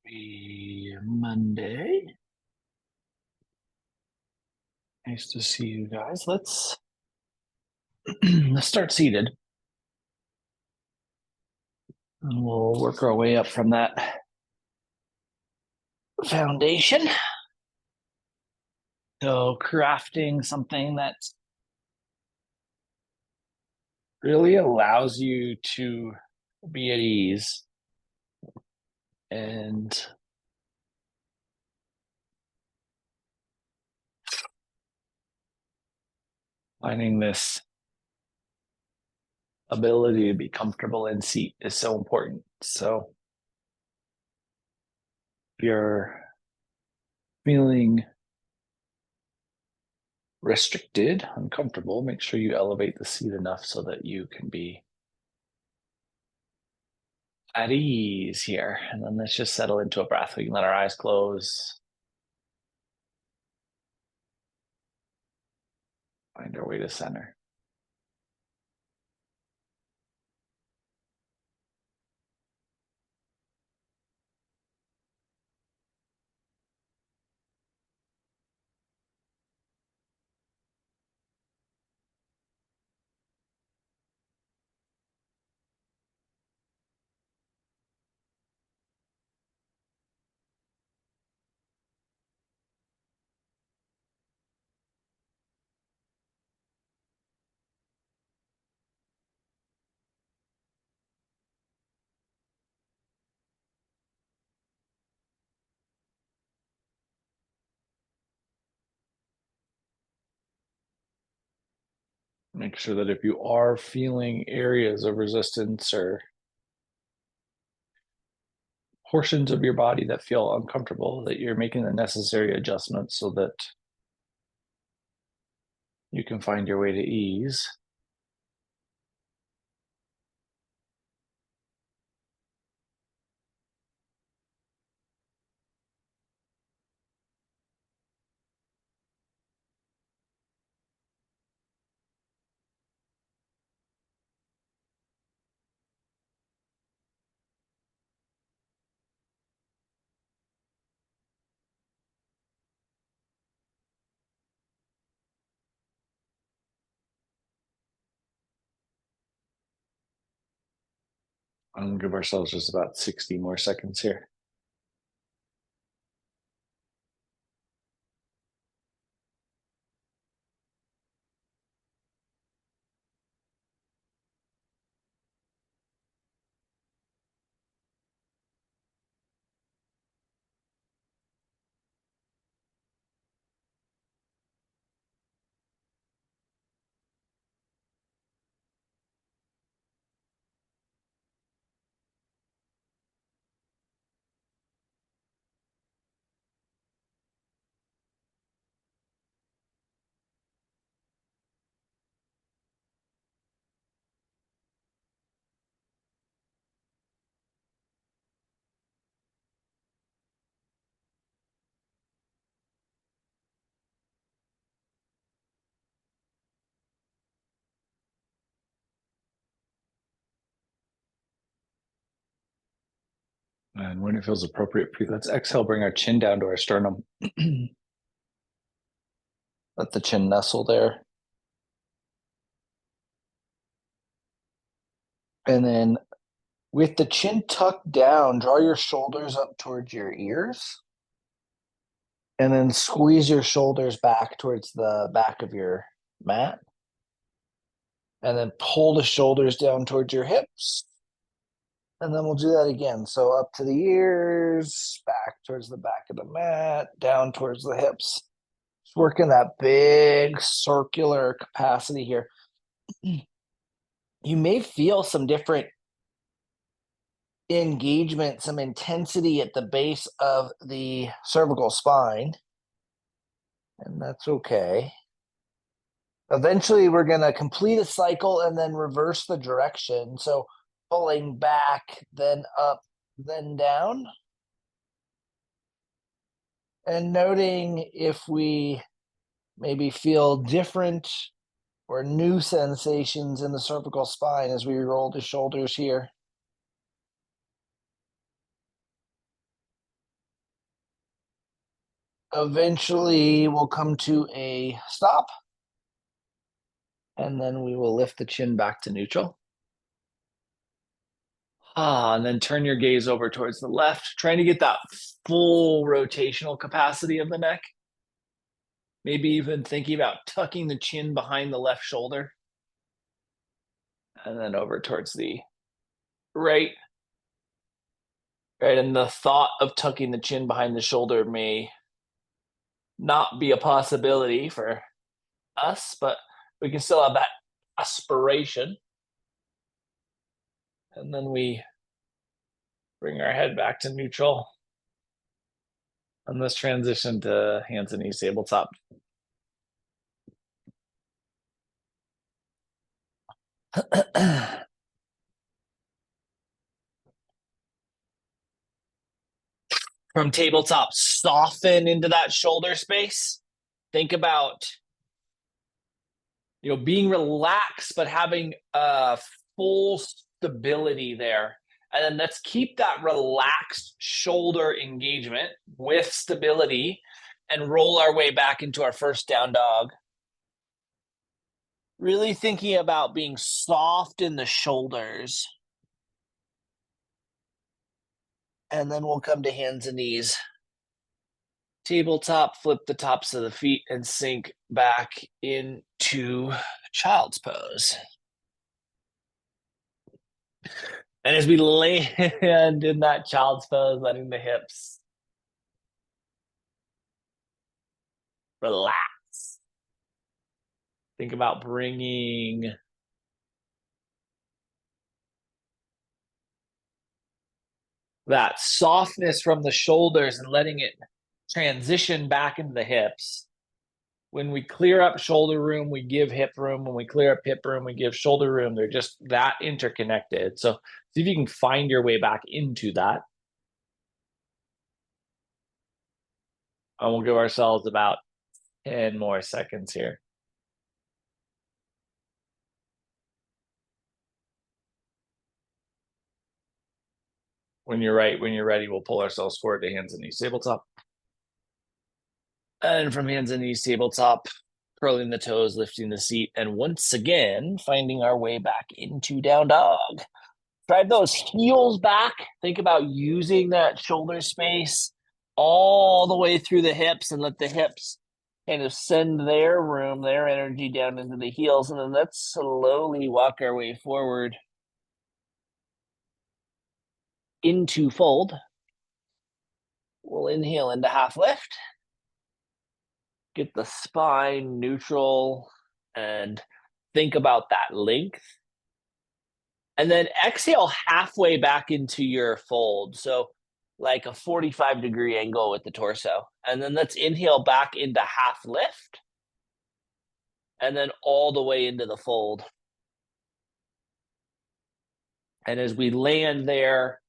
Happy Monday. Nice to see you guys. Let's let's start seated. And we'll work our way up from that foundation. So crafting something that really allows you to be at ease and finding this ability to be comfortable in seat is so important. So if you're feeling restricted, uncomfortable, make sure you elevate the seat enough so that you can be at ease here. And then let's just settle into a breath. We can let our eyes close. Find our way to center. Make sure that if you are feeling areas of resistance or portions of your body that feel uncomfortable, that you're making the necessary adjustments so that you can find your way to ease. I'm gonna give ourselves just about 60 more seconds here. And when it feels appropriate for you, let's exhale, bring our chin down to our sternum. Let the chin nestle there. And then with the chin tucked down, draw your shoulders up towards your ears. And then squeeze your shoulders back towards the back of your mat. And then pull the shoulders down towards your hips. And then we'll do that again. So up to the ears, back towards the back of the mat, down towards the hips. Just working that big circular capacity here. You may feel some different engagement, some intensity at the base of the cervical spine. And that's okay. Eventually, we're going to complete a cycle and then reverse the direction. So pulling back, then up, then down. And noting if we maybe feel different or new sensations in the cervical spine as we roll the shoulders here. Eventually, we'll come to a stop. And then we will lift the chin back to neutral. And then turn your gaze over towards the left, trying to get that full rotational capacity of the neck. Maybe even thinking about tucking the chin behind the left shoulder. And then over towards the right. Right, and the thought of tucking the chin behind the shoulder may not be a possibility for us, but we can still have that aspiration. And then we bring our head back to neutral. And let's transition to hands and knees tabletop. From tabletop, soften into that shoulder space. Think about, being relaxed, but having a full stability there. And then let's keep that relaxed shoulder engagement with stability and roll our way back into our first down dog. Really thinking about being soft in the shoulders. And then we'll come to hands and knees. Tabletop, flip the tops of the feet and sink back into child's pose. And as we land in that child's pose, letting the hips relax. Think about bringing that softness from the shoulders and letting it transition back into the hips. When we clear up shoulder room, we give hip room. When we clear up hip room, we give shoulder room. They're just that interconnected. So see if you can find your way back into that. And we'll give ourselves about 10 more seconds here. When you're ready, we'll pull ourselves forward to hands and knees tabletop. And from hands and knees tabletop, curling the toes, lifting the seat, and once again, finding our way back into down dog. Drive those heels back. Think about using that shoulder space all the way through the hips and let the hips kind of send their room, their energy down into the heels. And then let's slowly walk our way forward into fold. We'll inhale into half lift. Get the spine neutral and think about that length. And then exhale halfway back into your fold. So like a 45-degree angle with the torso. And then let's inhale back into half lift. And then all the way into the fold. And as we land there,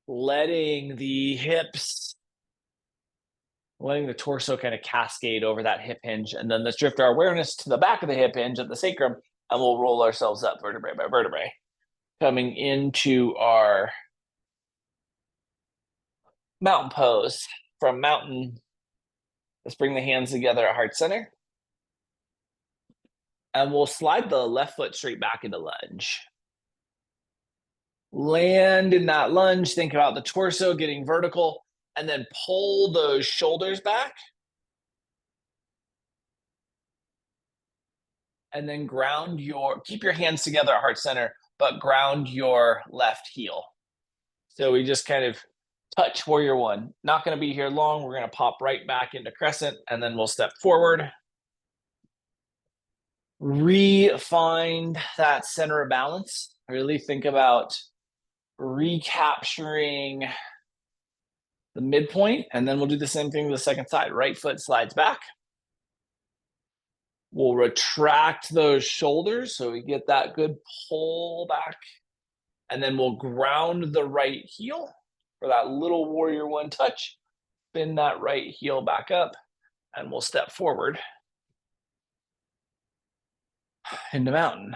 letting the hips, letting the torso kind of cascade over that hip hinge. And then let's drift our awareness to the back of the hip hinge at the sacrum. And we'll roll ourselves up vertebrae by vertebrae. Coming into our mountain pose. From mountain, let's bring the hands together at heart center. And we'll slide the left foot straight back into lunge. Land in that lunge. Think about the torso getting vertical. And then pull those shoulders back. And then keep your hands together at heart center, but ground your left heel. So we just kind of touch warrior one. Not going to be here long. We're going to pop right back into crescent, and then we'll step forward. Re-find that center of balance. Really think about recapturing the midpoint, and then we'll do the same thing with the second side. Right foot slides back. We'll retract those shoulders so we get that good pull back. And then we'll ground the right heel for that little warrior one touch. Spin that right heel back up, and we'll step forward into mountain.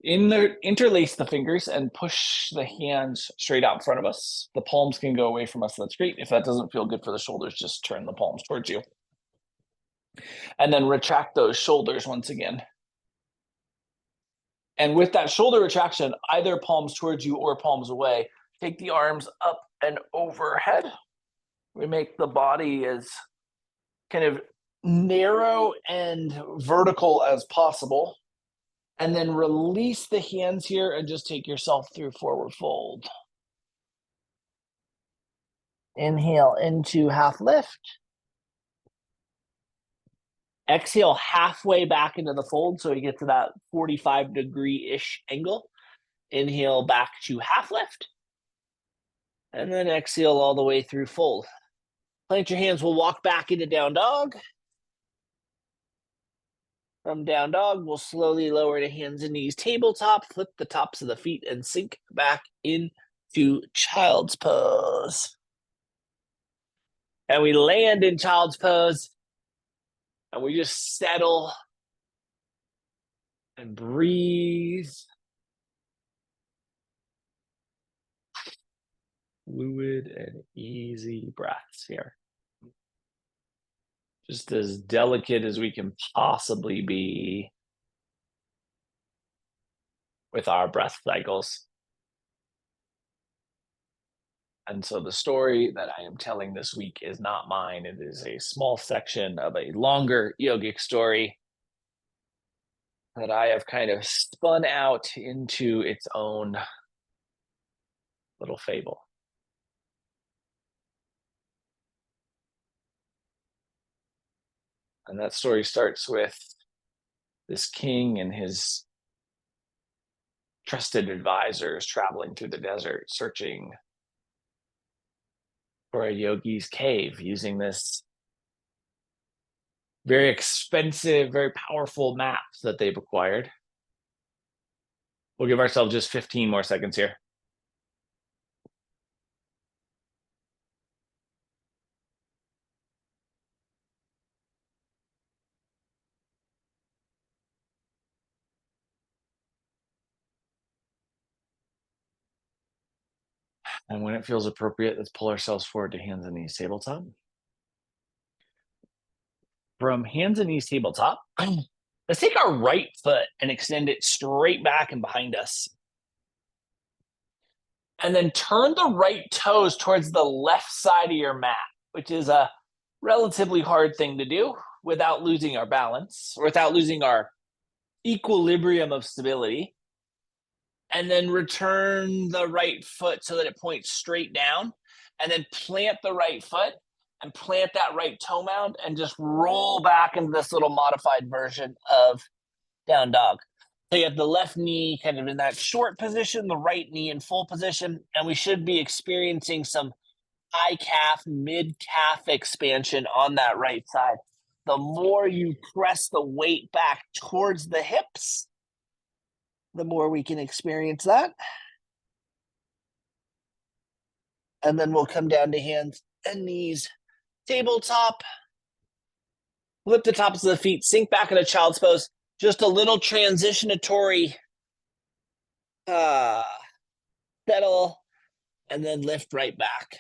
Interlace the fingers and push the hands straight out in front of us. The palms can go away from us. That's great. If that doesn't feel good for the shoulders, just turn the palms towards you. And then retract those shoulders once again. And with that shoulder retraction, either palms towards you or palms away, take the arms up and overhead. We make the body as kind of narrow and vertical as possible. And then release the hands here and just take yourself through forward fold. Inhale into half lift. Exhale halfway back into the fold so you get to that 45-degree-ish angle. Inhale back to half lift. And then exhale all the way through fold. Plant your hands, we'll walk back into down dog. From down dog, we'll slowly lower the hands and knees tabletop, flip the tops of the feet, and sink back into child's pose. And we land in child's pose, and we just settle and breathe. Fluid and easy breaths here. Just as delicate as we can possibly be with our breath cycles. And so the story that I am telling this week is not mine. It is a small section of a longer yogic story that I have kind of spun out into its own little fable. And that story starts with this king and his trusted advisors traveling through the desert, searching for a yogi's cave using this very expensive, very powerful map that they've acquired. We'll give ourselves just 15 more seconds here. And when it feels appropriate, let's pull ourselves forward to hands and knees tabletop. From hands and knees tabletop, let's take our right foot and extend it straight back and behind us. And then turn the right toes towards the left side of your mat, which is a relatively hard thing to do without losing our balance, or without losing our equilibrium of stability. And then return the right foot so that it points straight down, and then plant the right foot and plant that right toe mound and just roll back into this little modified version of down dog. So you have the left knee kind of in that short position, the right knee in full position, and we should be experiencing some high calf, mid calf expansion on that right side. The more you press the weight back towards the hips, the more we can experience that. And then we'll come down to hands and knees tabletop. Flip the tops of the feet, sink back into child's pose. Just a little transitionatory settle, and then lift right back.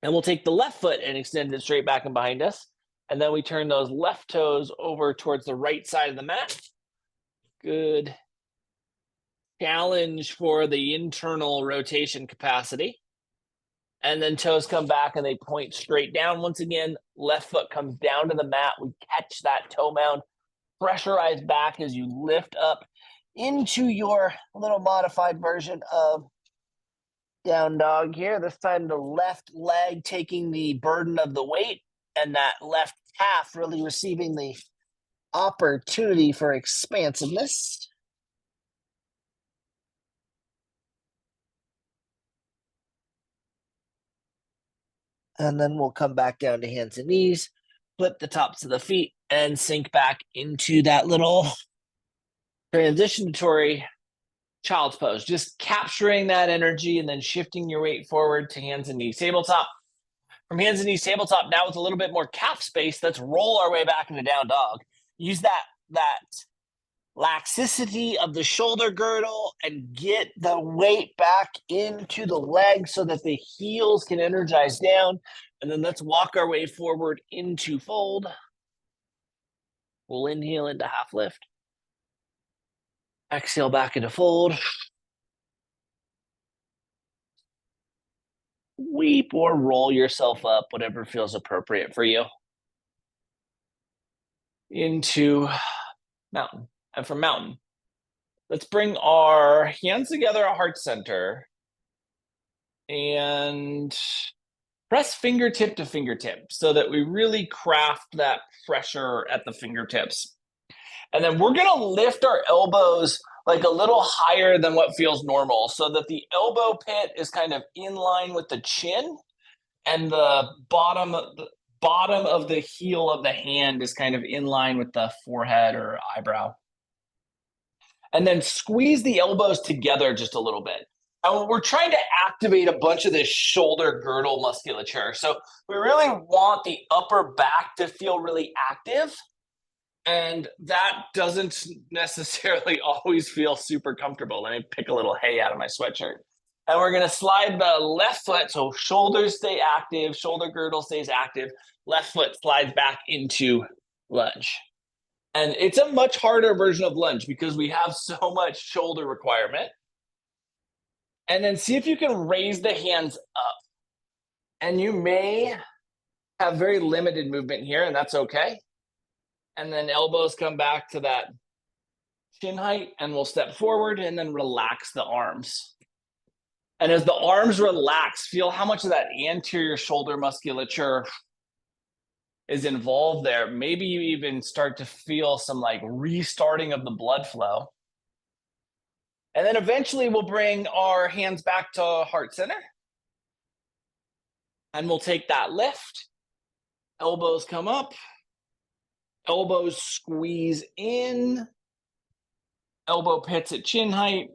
And we'll take the left foot and extend it straight back and behind us. And then we turn those left toes over towards the right side of the mat. Good challenge for the internal rotation capacity. And then toes come back and they point straight down once again. Left foot comes down to the mat. We catch that toe mound. Pressurize back as you lift up into your little modified version of down dog here. This time the left leg taking the burden of the weight, and that left calf really receiving the opportunity for expansiveness. And then we'll come back down to hands and knees, flip the tops of the feet, and sink back into that little transitionatory child's pose. Just capturing that energy and then shifting your weight forward to hands and knees tabletop. From hands and knees tabletop, now with a little bit more calf space, let's roll our way back into down dog. Use that laxicity of the shoulder girdle and get the weight back into the legs so that the heels can energize down. And then let's walk our way forward into fold. We'll inhale into half lift. Exhale back into fold. Weep or roll yourself up, whatever feels appropriate for you. Into mountain. And from mountain, let's bring our hands together at heart center and press fingertip to fingertip so that we really craft that pressure at the fingertips. And then we're going to lift our elbows like a little higher than what feels normal so that the elbow pit is kind of in line with the chin and the bottom of the heel of the hand is kind of in line with the forehead or eyebrow. And then squeeze the elbows together just a little bit. And we're trying to activate a bunch of this shoulder girdle musculature. So we really want the upper back to feel really active. And that doesn't necessarily always feel super comfortable. Let me pick a little hay out of my sweatshirt. And we're going to slide the left foot. So shoulders stay active, shoulder girdle stays active. Left foot slides back into lunge. And it's a much harder version of lunge because we have so much shoulder requirement. And then see if you can raise the hands up. And you may have very limited movement here, and that's okay. And then elbows come back to that chin height, and we'll step forward and then relax the arms. And as the arms relax, feel how much of that anterior shoulder musculature is involved there. Maybe you even start to feel some like restarting of the blood flow. And then eventually we'll bring our hands back to heart center. And we'll take that lift. Elbows come up. Elbows squeeze in. Elbow pits at chin height.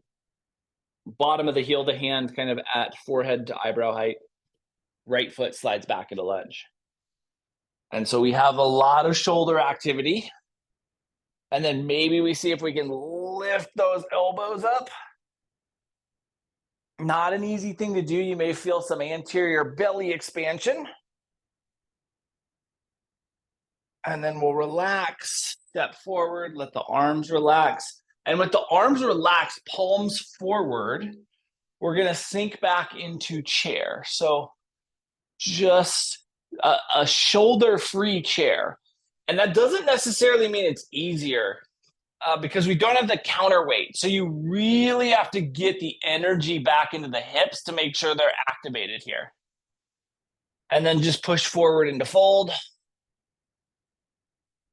Bottom of the heel to hand kind of at forehead to eyebrow height. Right foot slides back into lunge. And so we have a lot of shoulder activity. And then maybe we see if we can lift those elbows up. Not an easy thing to do. You may feel some anterior belly expansion. And then we'll relax, step forward, let the arms relax. And with the arms relaxed, palms forward, we're going to sink back into chair. So just a shoulder-free chair. And that doesn't necessarily mean it's easier because we don't have the counterweight. So you really have to get the energy back into the hips to make sure they're activated here. And then just push forward into fold.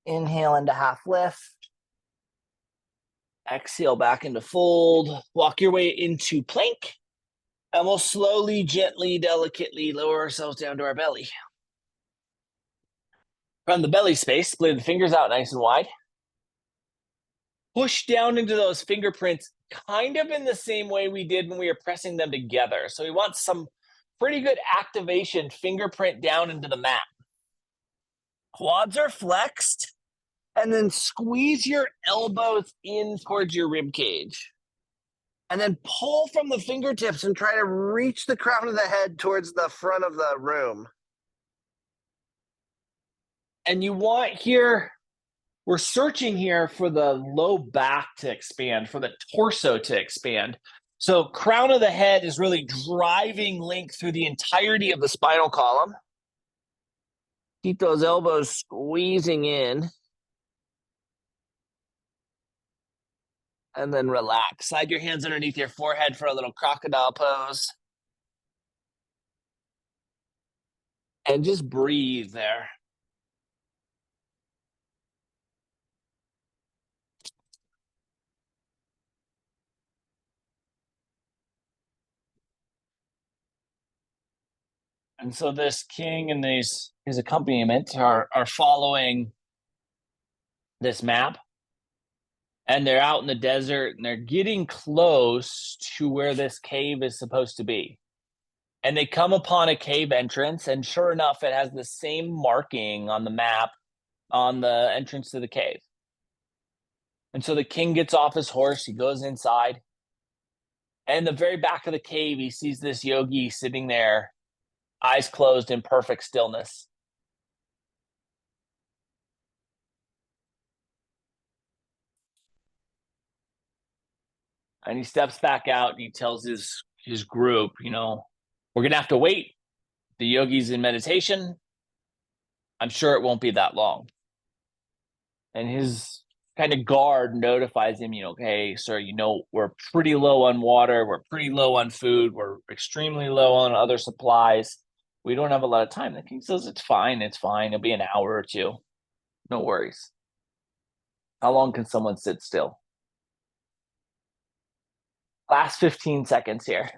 Inhale into half lift. Exhale back into fold. Walk your way into plank. And we'll slowly, gently, delicately lower ourselves down to our belly. From the belly space, split the fingers out nice and wide. Push down into those fingerprints kind of in the same way we did when we were pressing them together. So we want some pretty good activation, fingerprint down into the mat. Quads are flexed. And then squeeze your elbows in towards your rib cage. And then pull from the fingertips and try to reach the crown of the head towards the front of the room. And you want here, we're searching here for the low back to expand, for the torso to expand. So crown of the head is really driving length through the entirety of the spinal column. Keep those elbows squeezing in. And then relax. Slide your hands underneath your forehead for a little crocodile pose. And just breathe there. And so this king and his accompaniment are following this map. And they're out in the desert and they're getting close to where this cave is supposed to be. And they come upon a cave entrance, and sure enough, it has the same marking on the map on the entrance to the cave. And so the king gets off his horse, he goes inside. And in the very back of the cave, he sees this yogi sitting there, eyes closed in perfect stillness. And he steps back out and he tells his group, we're going to have to wait. The yogi's in meditation. I'm sure it won't be that long. And his kind of guard notifies him, hey, sir, we're pretty low on water. We're pretty low on food. We're extremely low on other supplies. We don't have a lot of time. The king says, it's fine. It's fine. It'll be an hour or two. No worries. How long can someone sit still? Last 15 seconds here.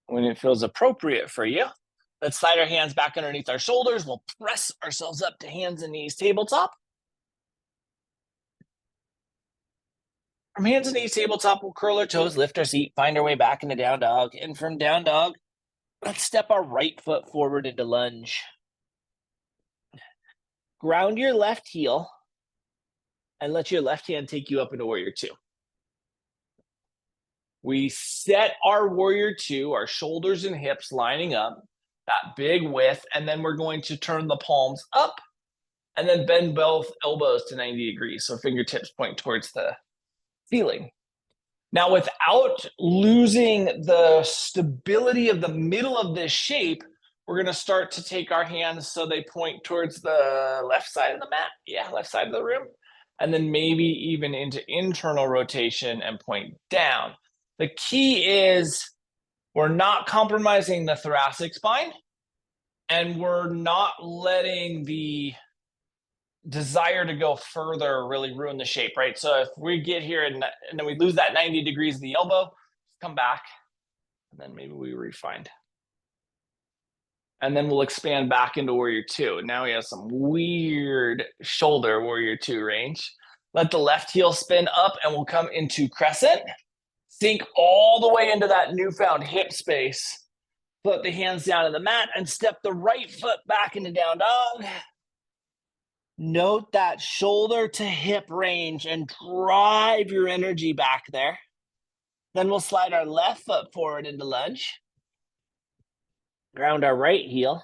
When it feels appropriate for you, let's slide our hands back underneath our shoulders. We'll press ourselves up to hands and knees tabletop. From hands and knees tabletop, we'll curl our toes, lift our seat, find our way back into down dog. And from down dog, let's step our right foot forward into lunge. Ground your left heel and let your left hand take you up into warrior two. We set our warrior two, our shoulders and hips lining up, that big width, and then we're going to turn the palms up and then bend both elbows to 90 degrees. So fingertips point towards the ceiling. Now, without losing the stability of the middle of this shape, we're going to start to take our hands so they point towards the left side of the mat. Yeah, left side of the room. And then maybe even into internal rotation and point down. The key is we're not compromising the thoracic spine, and we're not letting the desire to go further really ruin the shape, right? So if we get here and then we lose that 90 degrees of the elbow, come back, and then maybe we refine. And then we'll expand back into warrior two. Now we have some weird shoulder warrior two range. Let the left heel spin up and we'll come into crescent. Sink all the way into that newfound hip space. Put the hands down on the mat and step the right foot back into down dog. Note that shoulder to hip range and drive your energy back there. Then we'll slide our left foot forward into lunge. Ground our right heel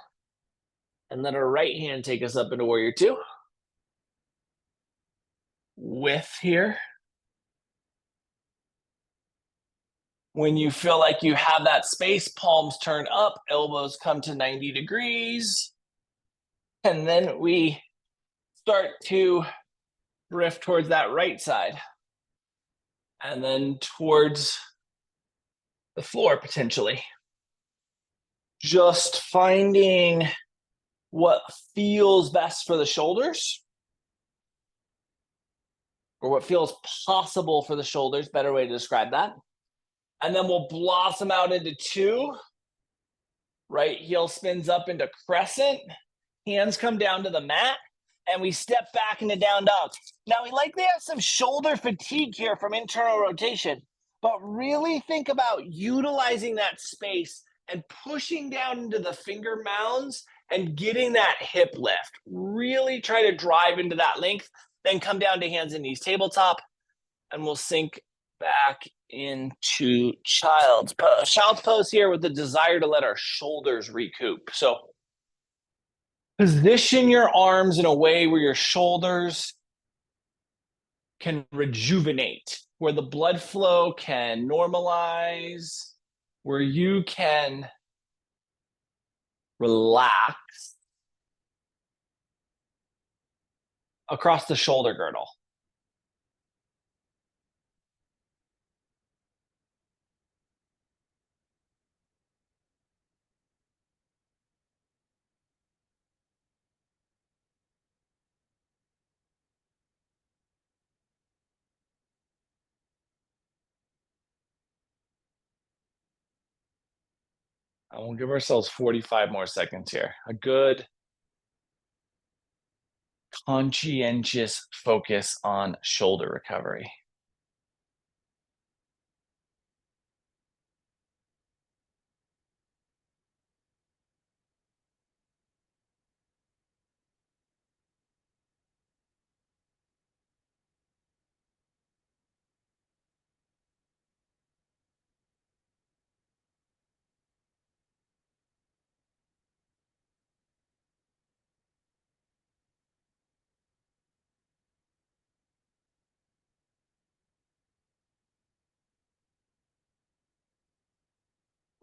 and let our right hand take us up into warrior two. Width here. When you feel like you have that space, palms turn up, elbows come to 90 degrees. And then we start to drift towards that right side. And then towards the floor, potentially. Just finding what feels best for the shoulders, or what feels possible for the shoulders, better way to describe that. And then we'll blossom out into two. Right heel spins up into crescent. Hands come down to the mat. And we step back into down dog. Now, we likely have some shoulder fatigue here from internal rotation. But really think about utilizing that space and pushing down into the finger mounds and getting that hip lift. Really try to drive into that length. Then come down to hands and knees tabletop. And we'll sink back into child's pose. Child's pose here with the desire to let our shoulders recoup. So position your arms in a way where your shoulders can rejuvenate, where the blood flow can normalize, where you can relax across the shoulder girdle. And we'll give ourselves 45 more seconds here. A good conscientious focus on shoulder recovery.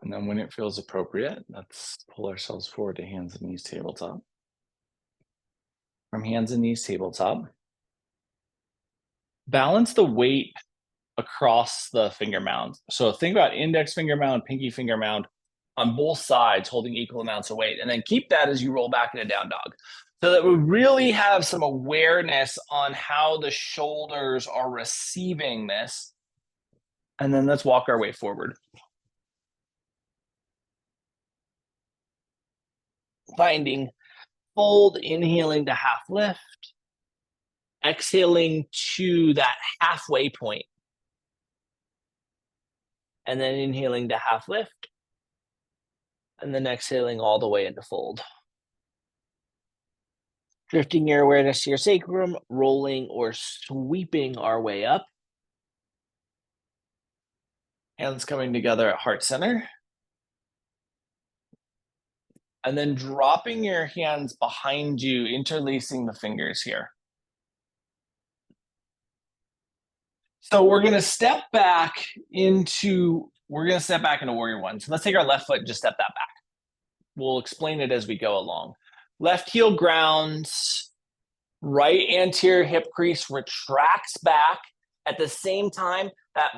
And then when it feels appropriate, let's pull ourselves forward to hands and knees tabletop. From hands and knees tabletop, balance the weight across the finger mound. So think about index finger mound, pinky finger mound on both sides, holding equal amounts of weight. And then keep that as you roll back in a down dog, so that we really have some awareness on how the shoulders are receiving this. And then let's walk our way forward. Finding fold, inhaling to half lift, exhaling to that halfway point, and then inhaling to half lift, and then exhaling all the way into fold. Drifting your awareness to your sacrum, rolling or sweeping our way up. Hands coming together at heart center. And then dropping your hands behind you, interlacing the fingers here. So we're going to step back into warrior one. So let's take our left foot and just step that back. We'll explain it as we go along. Left heel grounds, right anterior hip crease retracts back. At the same time, that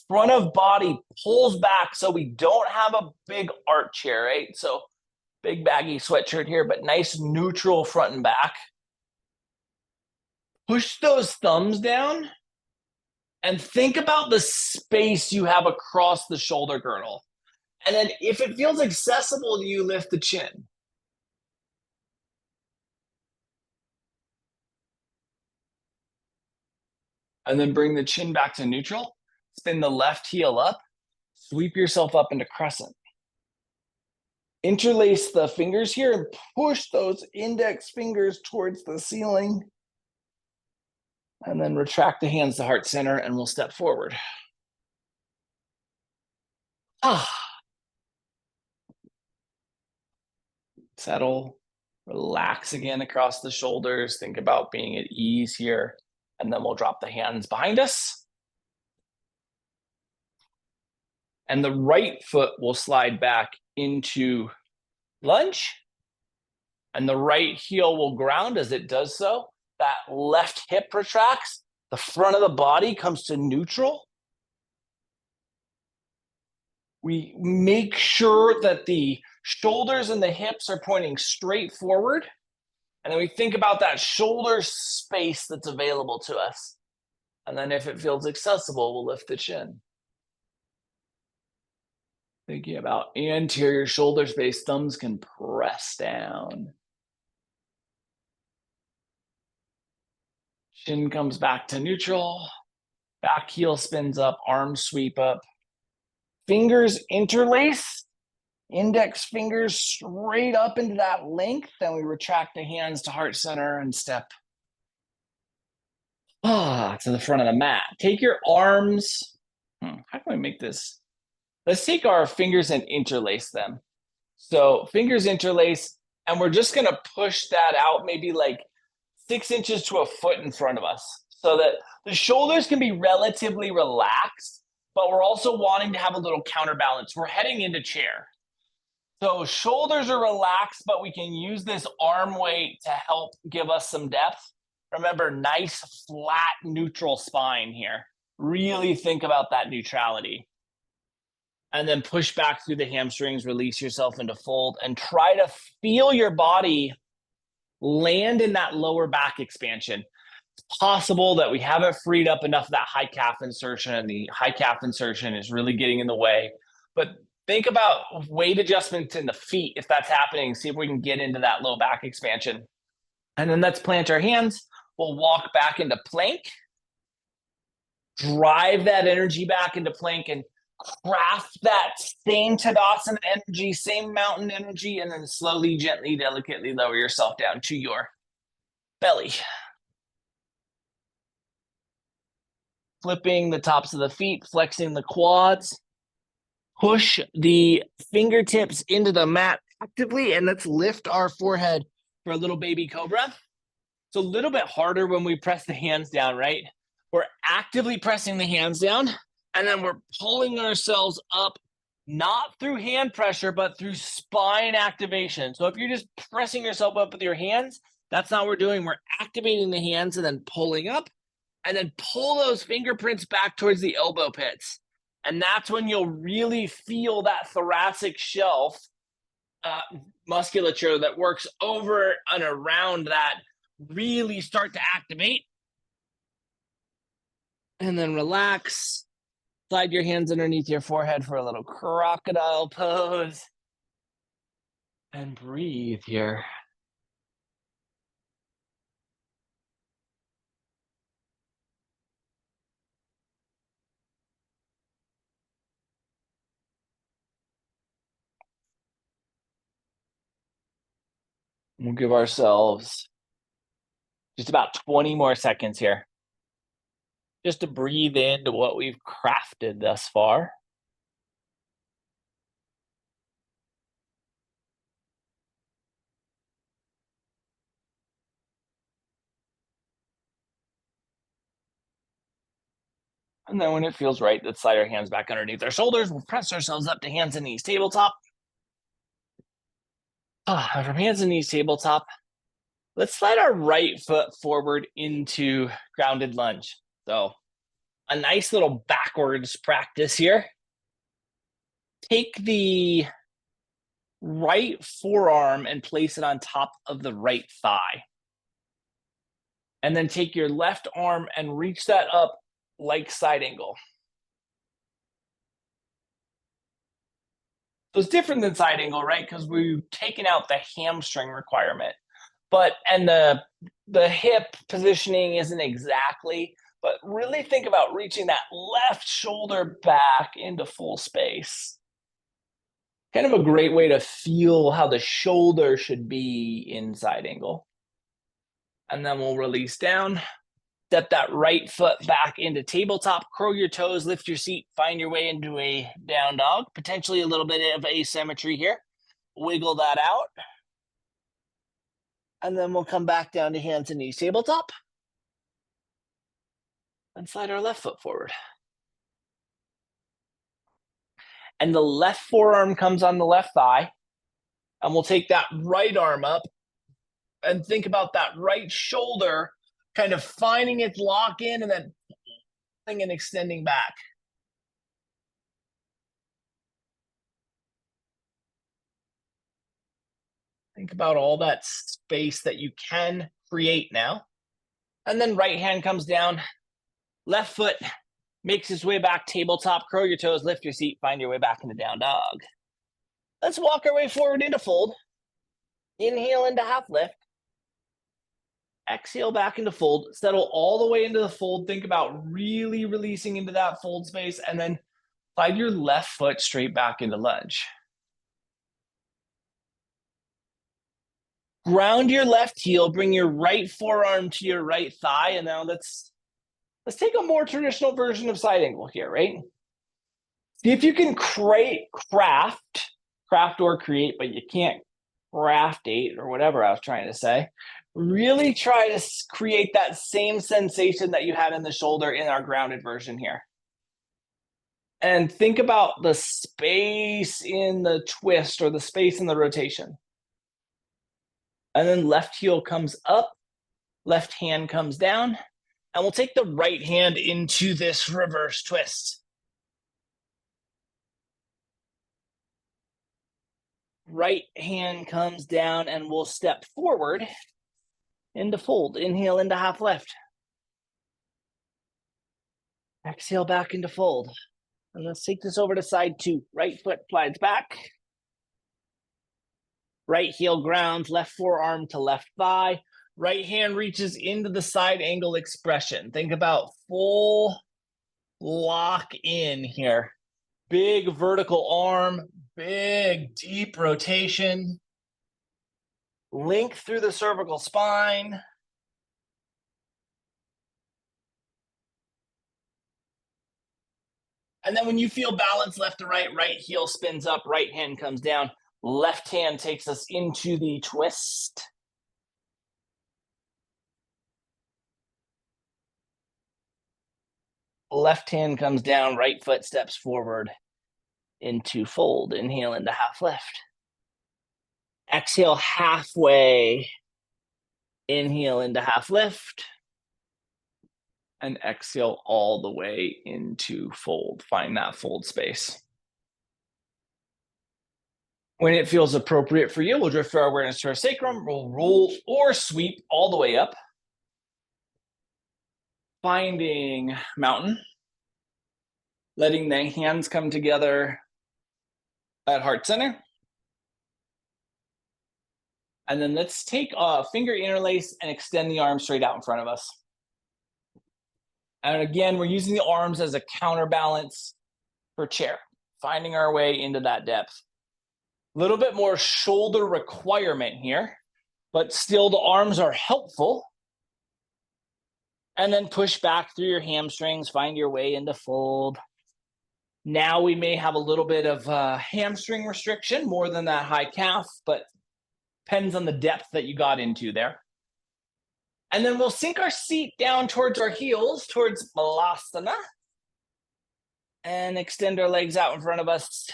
front of body pulls back so we don't have a big arch here, right? So big baggy sweatshirt here, but nice neutral front and back. Push those thumbs down and think about the space you have across the shoulder girdle. And then if it feels accessible to you, lift the chin. And then bring the chin back to neutral. Spin the left heel up. Sweep yourself up into crescent. Interlace the fingers here and push those index fingers towards the ceiling. And then retract the hands to heart center and we'll step forward. Settle, relax again across the shoulders. Think about being at ease here. And then we'll drop the hands behind us. And the right foot will slide back into lunge. And the right heel will ground as it does so. That left hip retracts. The front of the body comes to neutral. We make sure that the shoulders and the hips are pointing straight forward. And then we think about that shoulder space that's available to us. And then if it feels accessible, we'll lift the chin. Thinking about anterior shoulder space, thumbs can press down. Chin comes back to neutral. Back heel spins up, arms sweep up. Fingers interlace. Index fingers straight up into that length. Then we retract the hands to heart center and step to the front of the mat. Take your arms. How can we make this? Let's take our fingers and interlace them. So fingers interlace, and we're just going to push that out maybe like 6 inches to a foot in front of us so that the shoulders can be relatively relaxed, but we're also wanting to have a little counterbalance. We're heading into chair. So shoulders are relaxed, but we can use this arm weight to help give us some depth. Remember, nice, flat, neutral spine here. Really think about that neutrality. And then push back through the hamstrings, release yourself into fold, and try to feel your body land in that lower back expansion. It's possible that we haven't freed up enough of that high calf insertion, and the high calf insertion is really getting in the way. But think about weight adjustments in the feet if that's happening. See if we can get into that low back expansion. And then let's plant our hands. We'll walk back into plank. Drive that energy back into plank and craft that same Tadasana energy, same mountain energy, and then slowly, gently, delicately lower yourself down to your belly. Flipping the tops of the feet, flexing the quads. Push the fingertips into the mat actively, and let's lift our forehead for a little baby cobra. It's a little bit harder when we press the hands down, right? We're actively pressing the hands down, and then we're pulling ourselves up, not through hand pressure, but through spine activation. So if you're just pressing yourself up with your hands, that's not what we're doing. We're activating the hands and then pulling up, and then pull those fingerprints back towards the elbow pits. And that's when you'll really feel that thoracic shelf musculature that works over and around that really start to activate. And then relax. Slide your hands underneath your forehead for a little crocodile pose. And breathe here. We'll give ourselves just about 20 more seconds here, just to breathe into what we've crafted thus far. And then when it feels right, let's slide our hands back underneath our shoulders. We'll press ourselves up to hands and knees tabletop. From hands and knees tabletop, let's slide our right foot forward into grounded lunge. So a nice little backwards practice here. Take the right forearm and place it on top of the right thigh. And then take your left arm and reach that up like side angle. So it's different than side angle, right? Because we've taken out the hamstring requirement. And the hip positioning isn't exactly, but really think about reaching that left shoulder back into full space. Kind of a great way to feel how the shoulder should be in side angle. And then we'll release down. Step that right foot back into tabletop, curl your toes, lift your seat, find your way into a down dog, potentially a little bit of asymmetry here. Wiggle that out. And then we'll come back down to hands and knees tabletop. And slide our left foot forward. And the left forearm comes on the left thigh. And we'll take that right arm up and think about that right shoulder kind of finding its lock in and then pulling and extending back. Think about all that space that you can create now. And then right hand comes down, left foot makes its way back, tabletop, curl your toes, lift your seat, find your way back into down dog. Let's walk our way forward into fold. Inhale into half lift. Exhale back into fold, settle all the way into the fold. Think about really releasing into that fold space, and then slide your left foot straight back into lunge. Ground your left heel, bring your right forearm to your right thigh, and now let's take a more traditional version of side angle here, right? See if you can craft or create, but you can't craft or whatever I was trying to say. Really try to create that same sensation that you had in the shoulder in our grounded version here. And think about the space in the twist or the space in the rotation. And then left heel comes up, left hand comes down, and we'll take the right hand into this reverse twist. Right hand comes down and we'll step forward into fold. Inhale into half lift. Exhale back into fold. And let's take this over to side two. Right foot slides back. Right heel grounds, left forearm to left thigh. Right hand reaches into the side angle expression. Think about full lock in here. Big vertical arm, big deep rotation. Link through the cervical spine. And then when you feel balance left to right, right heel spins up, right hand comes down, left hand takes us into the twist. Left hand comes down, right foot steps forward into fold. Inhale into half lift. Exhale halfway. Inhale into half lift. And exhale all the way into fold. Find that fold space. When it feels appropriate for you, we'll drift our awareness to our sacrum. We'll roll or sweep all the way up. Finding mountain. Letting the hands come together at heart center. And then let's take a finger interlace and extend the arm straight out in front of us. And again, we're using the arms as a counterbalance for chair, finding our way into that depth. A little bit more shoulder requirement here, but still the arms are helpful. And then push back through your hamstrings, find your way into fold. Now we may have a little bit of hamstring restriction, more than that high calf, but depends on the depth that you got into there. And then we'll sink our seat down towards our heels, towards Malasana. And extend our legs out in front of us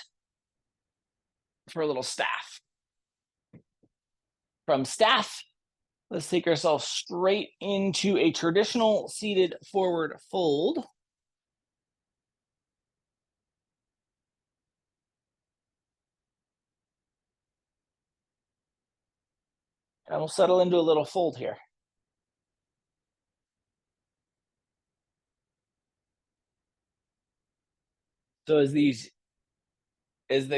for a little staff. From staff, let's take ourselves straight into a traditional seated forward fold. And we'll settle into a little fold here. So as the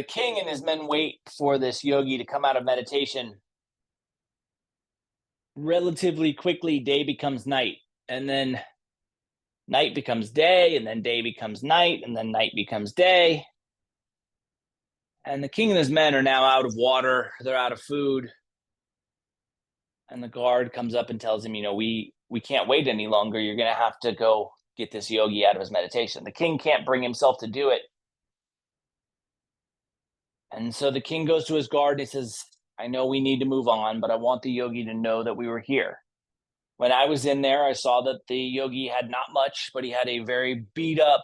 king and his men wait for this yogi to come out of meditation, relatively quickly day becomes night, and then night becomes day, and then day becomes night, and then night becomes day. And the king and his men are now out of water, they're out of food. And the guard comes up and tells him, we can't wait any longer. You're going to have to go get this yogi out of his meditation. The king can't bring himself to do it. And so the king goes to his guard and he says, I know we need to move on, but I want the yogi to know that we were here. When I was in there, I saw that the yogi had not much, but he had a very beat up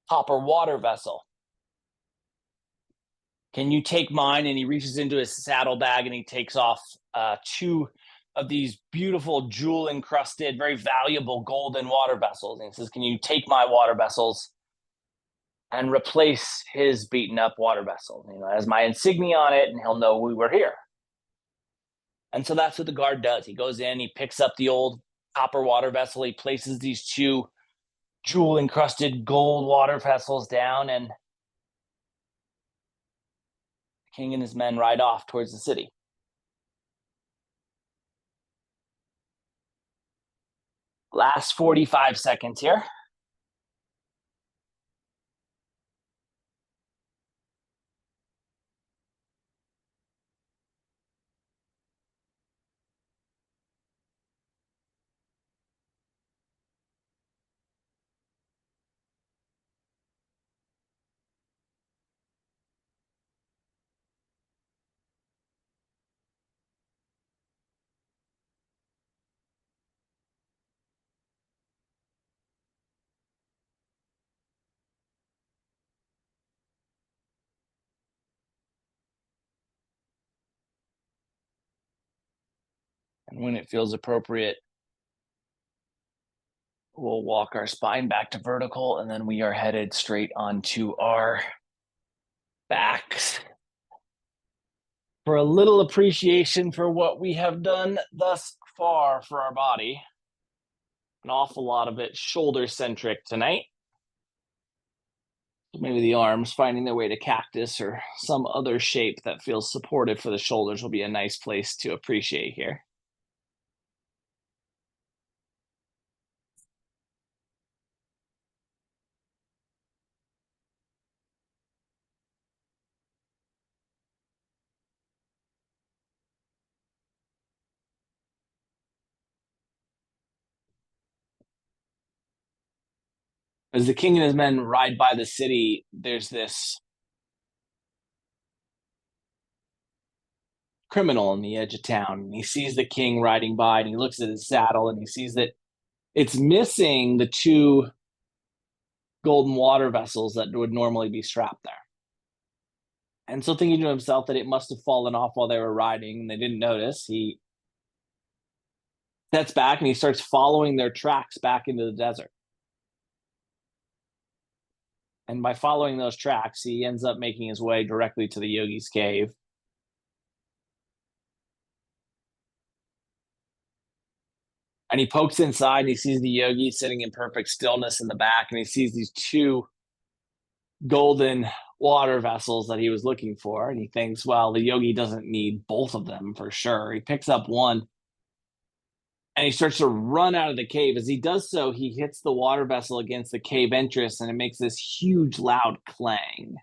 copper water vessel. Can you take mine? And he reaches into his saddlebag and he takes off 2 of these beautiful jewel encrusted, very valuable golden water vessels. And he says, can you take my water vessels and replace his beaten up water vessel? As my insignia on it, and he'll know we were here. And so that's what the guard does. He goes in, he picks up the old copper water vessel, he places these 2 jewel encrusted gold water vessels down, and the king and his men ride off towards the city. Last 45 seconds here. And when it feels appropriate, we'll walk our spine back to vertical, and then we are headed straight onto our backs for a little appreciation for what we have done thus far for our body. An awful lot of it shoulder centric tonight. Maybe the arms finding their way to cactus or some other shape that feels supportive for the shoulders will be a nice place to appreciate here. As the king and his men ride by the city, there's this criminal on the edge of town, and he sees the king riding by, and he looks at his saddle, and he sees that it's missing the two golden water vessels that would normally be strapped there. And so, thinking to himself that it must have fallen off while they were riding and they didn't notice, he sets back and he starts following their tracks back into the desert. And by following those tracks, he ends up making his way directly to the yogi's cave. And he pokes inside and he sees the yogi sitting in perfect stillness in the back. And he sees these two golden water vessels that he was looking for. And he thinks, well, the yogi doesn't need both of them for sure. He picks up one and he starts to run out of the cave. As he does so, he hits the water vessel against the cave entrance and it makes this huge, loud clang.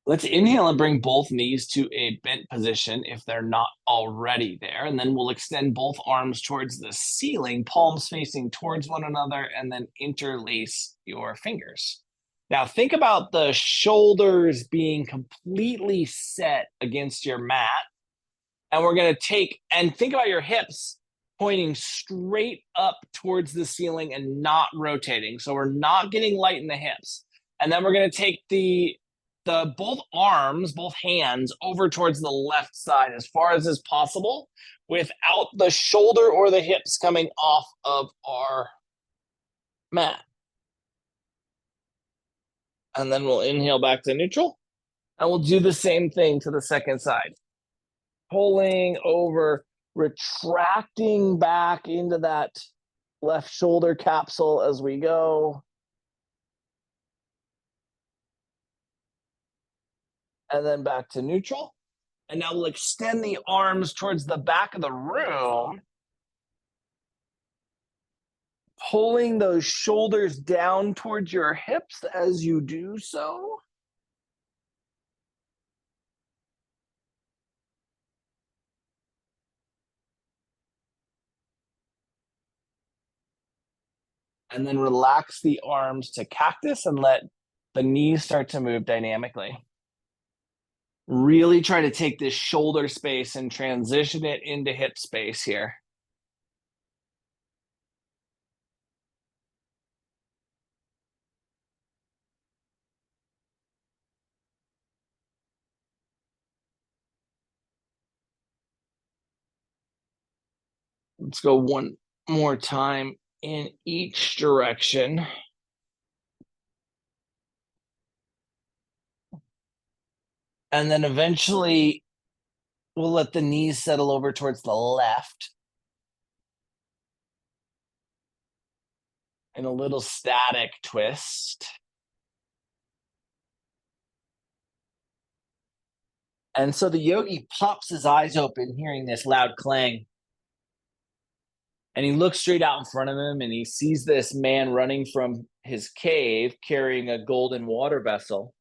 Let's inhale and bring both knees to a bent position if they're not already there. And then we'll extend both arms towards the ceiling, palms facing towards one another, and then interlace your fingers. Now, think about the shoulders being completely set against your mat. And we're going to think about your hips pointing straight up towards the ceiling and not rotating. So we're not getting light in the hips. And then we're going to take the both arms, both hands over towards the left side as far as is possible without the shoulder or the hips coming off of our mat. And then we'll inhale back to neutral. And we'll do the same thing to the second side. Pulling over, retracting back into that left shoulder capsule as we go. And then back to neutral. And now we'll extend the arms towards the back of the room, pulling those shoulders down towards your hips as you do so. And then relax the arms to cactus and let the knees start to move dynamically. Really try to take this shoulder space and transition it into hip space here. Let's go one more time in each direction. And then eventually we'll let the knees settle over towards the left. In a little static twist. And so the yogi pops his eyes open, hearing this loud clang. And he looks straight out in front of him and he sees this man running from his cave carrying a golden water vessel.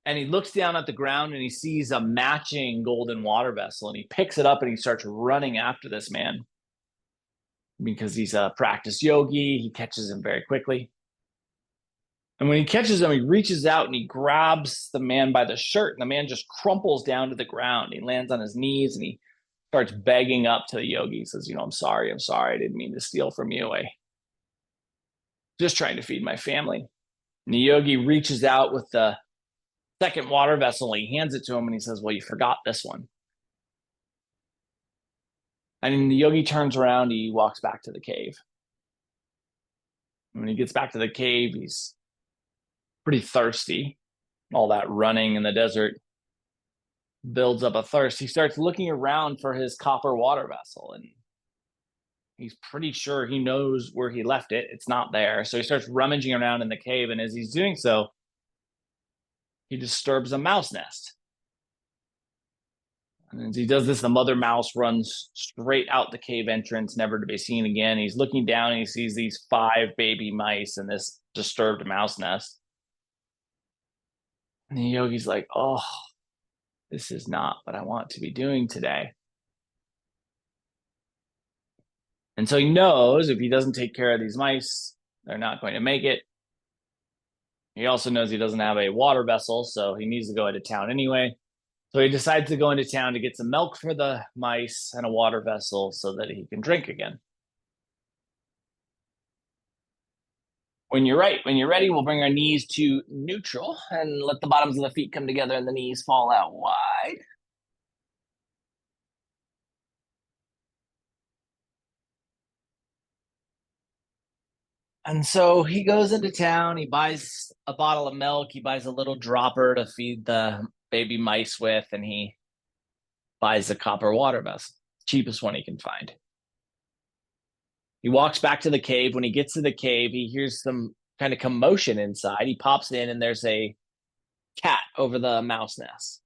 And he looks down at the ground and he sees a matching golden water vessel and he picks it up and he starts running after this man. Because he's a practiced yogi, he catches him very quickly. And when he catches him, he reaches out and he grabs the man by the shirt, and the man just crumples down to the ground. He lands on his knees and he starts begging up to the yogi. He says, I'm sorry. I didn't mean to steal from you. I just trying to feed my family. And the yogi reaches out with the second water vessel and he hands it to him and he says, well, you forgot this one. And the yogi turns around, he walks back to the cave. And when he gets back to the cave, he's pretty thirsty. All that running in the desert builds up a thirst. He starts looking around for his copper water vessel and he's pretty sure he knows where he left it. It's not there. So he starts rummaging around in the cave. And as he's doing so, he disturbs a mouse nest. And as he does this, the mother mouse runs straight out the cave entrance, never to be seen again. He's looking down and he sees these 5 baby mice in this disturbed mouse nest. And the yogi's like, oh, this is not what I want to be doing today. And so he knows if he doesn't take care of these mice, they're not going to make it. He also knows he doesn't have a water vessel, so he needs to go into town anyway. So he decides to go into town to get some milk for the mice and a water vessel so that he can drink again. When you're right, when you're ready, we'll bring our knees to neutral and let the bottoms of the feet come together and the knees fall out wide. And so he goes into town, he buys a bottle of milk, he buys a little dropper to feed the baby mice with, and he buys a copper water vessel, cheapest one he can find. He walks back to the cave. When he gets to the cave, he hears some kind of commotion inside. He pops in, and there's a cat over the mouse nest.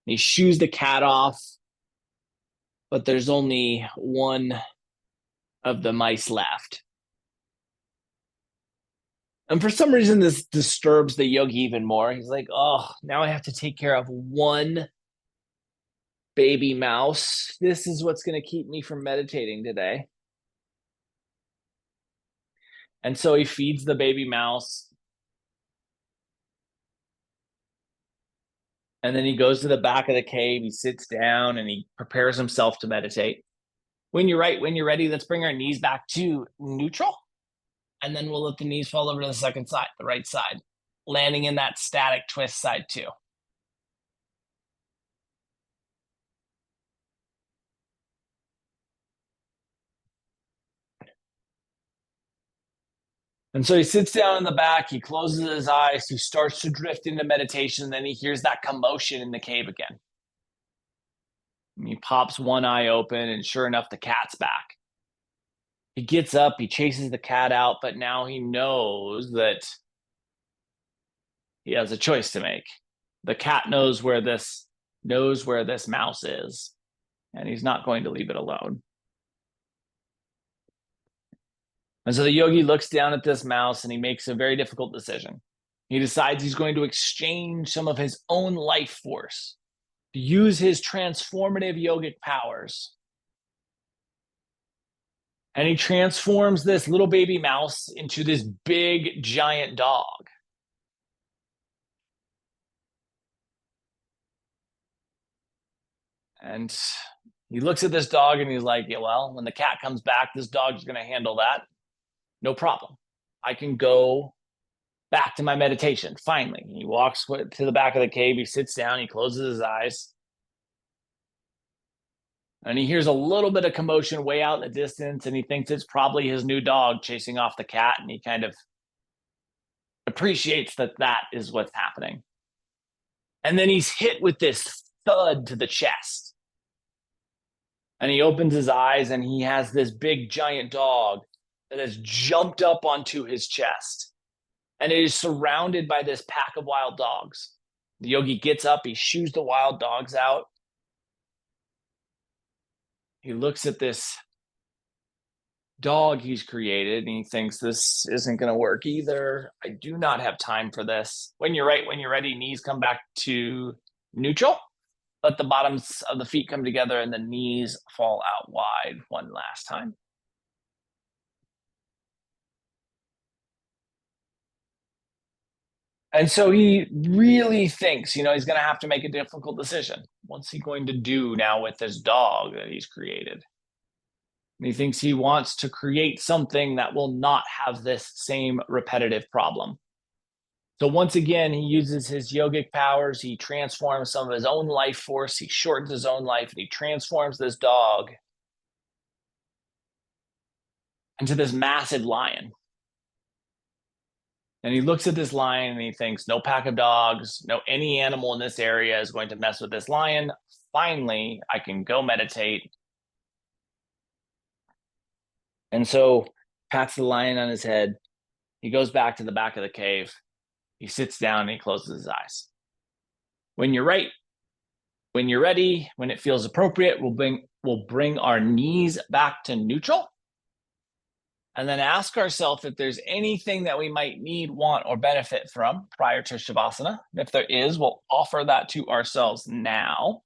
He shoos the cat off, but there's only one of the mice left. And for some reason, this disturbs the yogi even more. He's like, oh, now I have to take care of one baby mouse. This is what's going to keep me from meditating today. And so he feeds the baby mouse. And then he goes to the back of the cave. He sits down and he prepares himself to meditate. When you're right, when you're ready, let's bring our knees back to neutral. And then we'll let the knees fall over to the second side, the right side, landing in that static twist side too. And so he sits down in the back, he closes his eyes, he starts to drift into meditation, and then he hears that commotion in the cave again. And he pops one eye open, and sure enough, the cat's back. He gets up, he chases the cat out, but now he knows that he has a choice to make. The cat knows where this mouse is, and he's not going to leave it alone. And so the yogi looks down at this mouse and he makes a very difficult decision. He decides he's going to exchange some of his own life force to use his transformative yogic powers. And he transforms this little baby mouse into this big giant dog. And he looks at this dog and he's like, yeah, well, when the cat comes back, this dog's going to handle that. No problem. I can go back to my meditation. Finally, he walks to the back of the cave. He sits down. He closes his eyes. And he hears a little bit of commotion way out in the distance. And he thinks it's probably his new dog chasing off the cat. And he kind of appreciates that that is what's happening. And then he's hit with this thud to the chest. And he opens his eyes and he has this big giant dog that has jumped up onto his chest. And it is surrounded by this pack of wild dogs. The yogi gets up, he shoos the wild dogs out. He looks at this dog he's created and he thinks this isn't going to work either. I do not have time for this. When you're right, when you're ready, knees come back to neutral. Let the bottoms of the feet come together and the knees fall out wide one last time. And so he really thinks, he's going to have to make a difficult decision. What's he going to do now with this dog that he's created? And he thinks he wants to create something that will not have this same repetitive problem. So once again, he uses his yogic powers. He transforms some of his own life force. He shortens his own life and he transforms this dog into this massive lion. And he looks at this lion and he thinks, no pack of dogs, no any animal in this area is going to mess with this lion. Finally, I can go meditate. And so pats the lion on his head. He goes back to the back of the cave. He sits down and he closes his eyes. When you're right, when you're ready, when it feels appropriate, we'll bring our knees back to neutral. And then ask ourselves if there's anything that we might need, want, or benefit from prior to Shavasana. If there is, we'll offer that to ourselves now.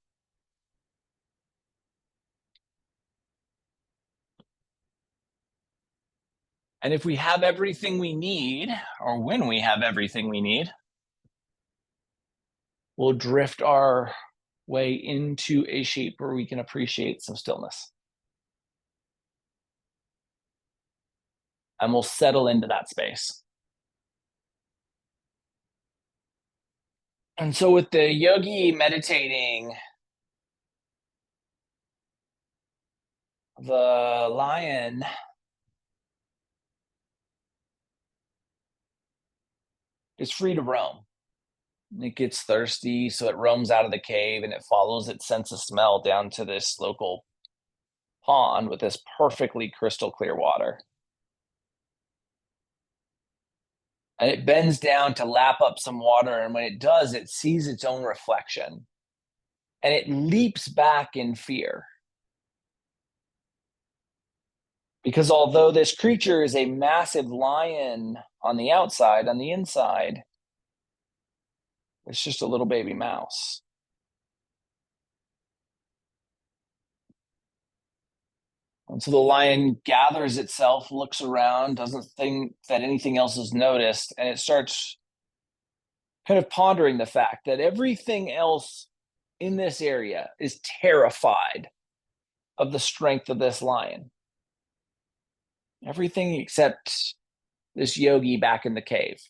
And if we have everything we need, or when we have everything we need, we'll drift our way into a shape where we can appreciate some stillness. And we'll settle into that space. And so with the yogi meditating, the lion is free to roam. It gets thirsty, so it roams out of the cave and it follows its sense of smell down to this local pond with this perfectly crystal clear water. And it bends down to lap up some water. And when it does, it sees its own reflection and it leaps back in fear. Because although this creature is a massive lion on the outside, on the inside, it's just a little baby mouse. And so the lion gathers itself, looks around, doesn't think that anything else is noticed, and it starts kind of pondering the fact that everything else in this area is terrified of the strength of this lion. Everything except this yogi back in the cave.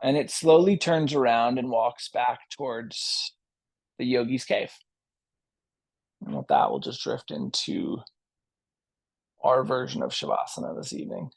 And it slowly turns around and walks back towards the yogi's cave. And with that, we'll just drift into our version of Shavasana this evening.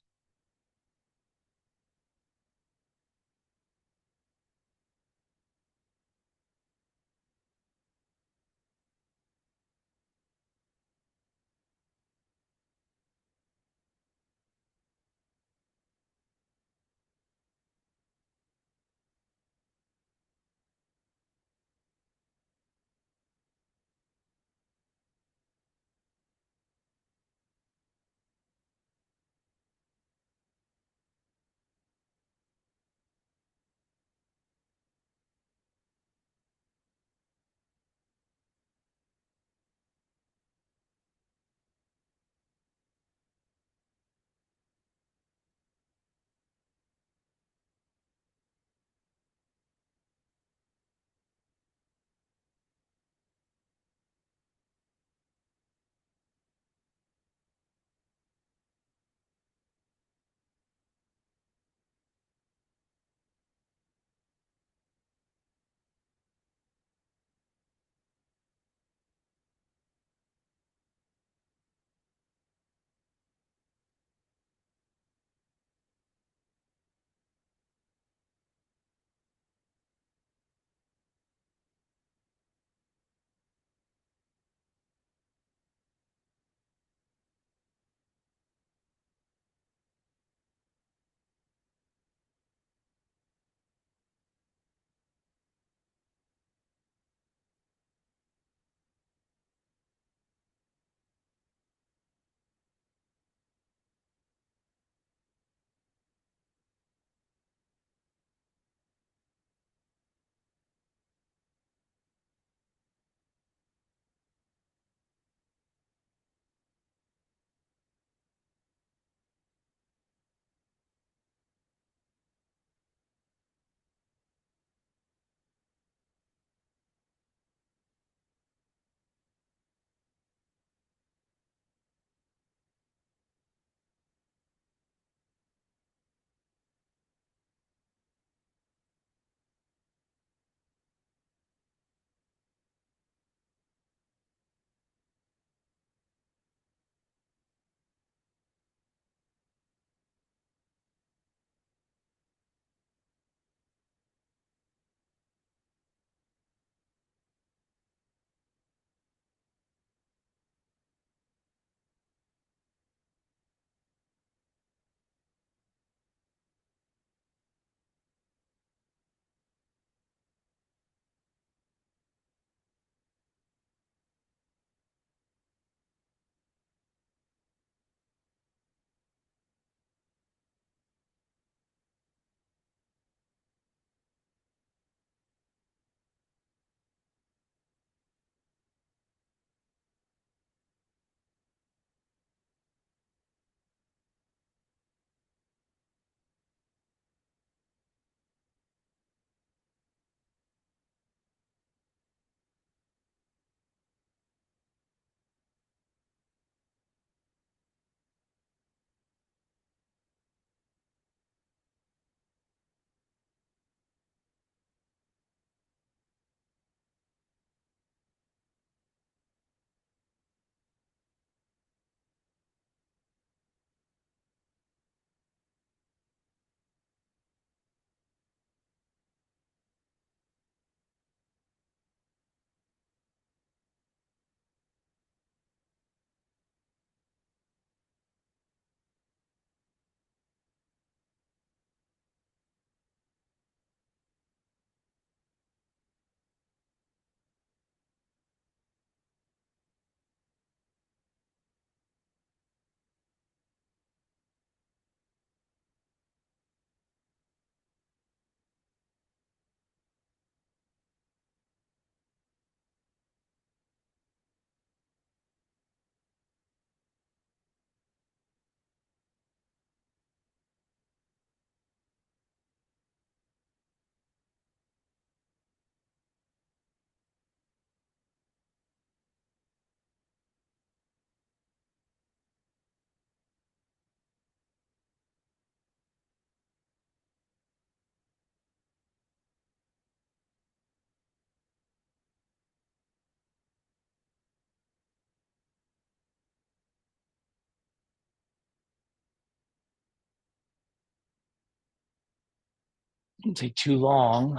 It'll take too long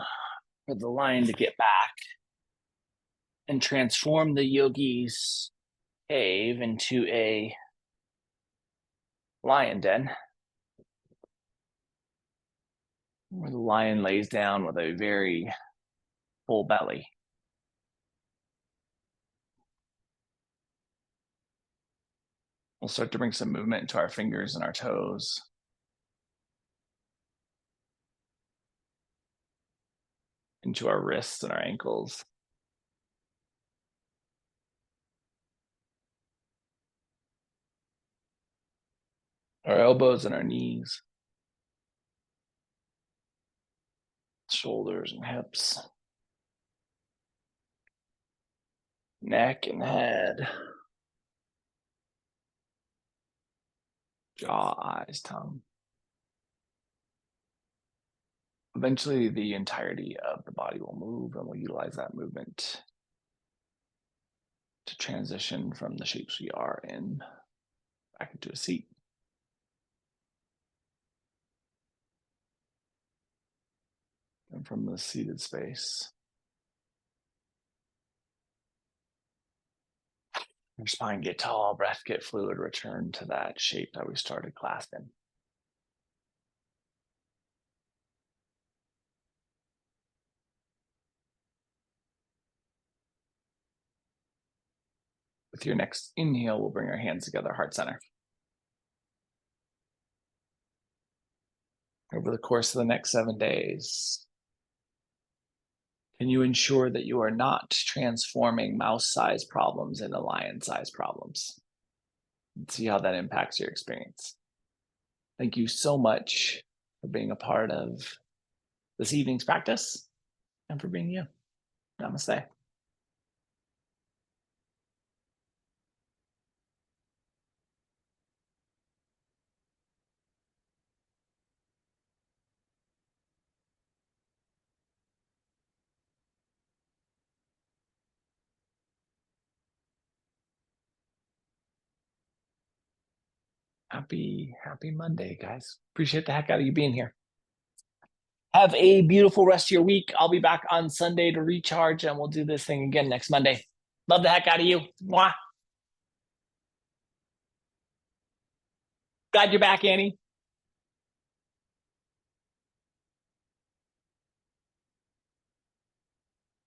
for the lion to get back and transform the yogi's cave into a lion den, where the lion lays down with a very full belly. We'll start to bring some movement into our fingers and our toes. Into our wrists and our ankles. Our elbows and our knees. Shoulders and hips. Neck and head. Jaw, eyes, tongue. Eventually, the entirety of the body will move, and we'll utilize that movement to transition from the shapes we are in back into a seat. And from the seated space, your spine get tall, breath get fluid, return to that shape that we started class in. With your next inhale, we'll bring our hands together, heart center. Over the course of the next 7 days, can you ensure that you are not transforming mouse-sized problems into lion-sized problems? And see how that impacts your experience. Thank you so much for being a part of this evening's practice and for being you. Namaste. Happy Monday, guys. Appreciate the heck out of you being here. Have a beautiful rest of your week. I'll be back on Sunday to recharge, and we'll do this thing again next Monday. Love the heck out of you. Mwah. Glad you're back, Annie.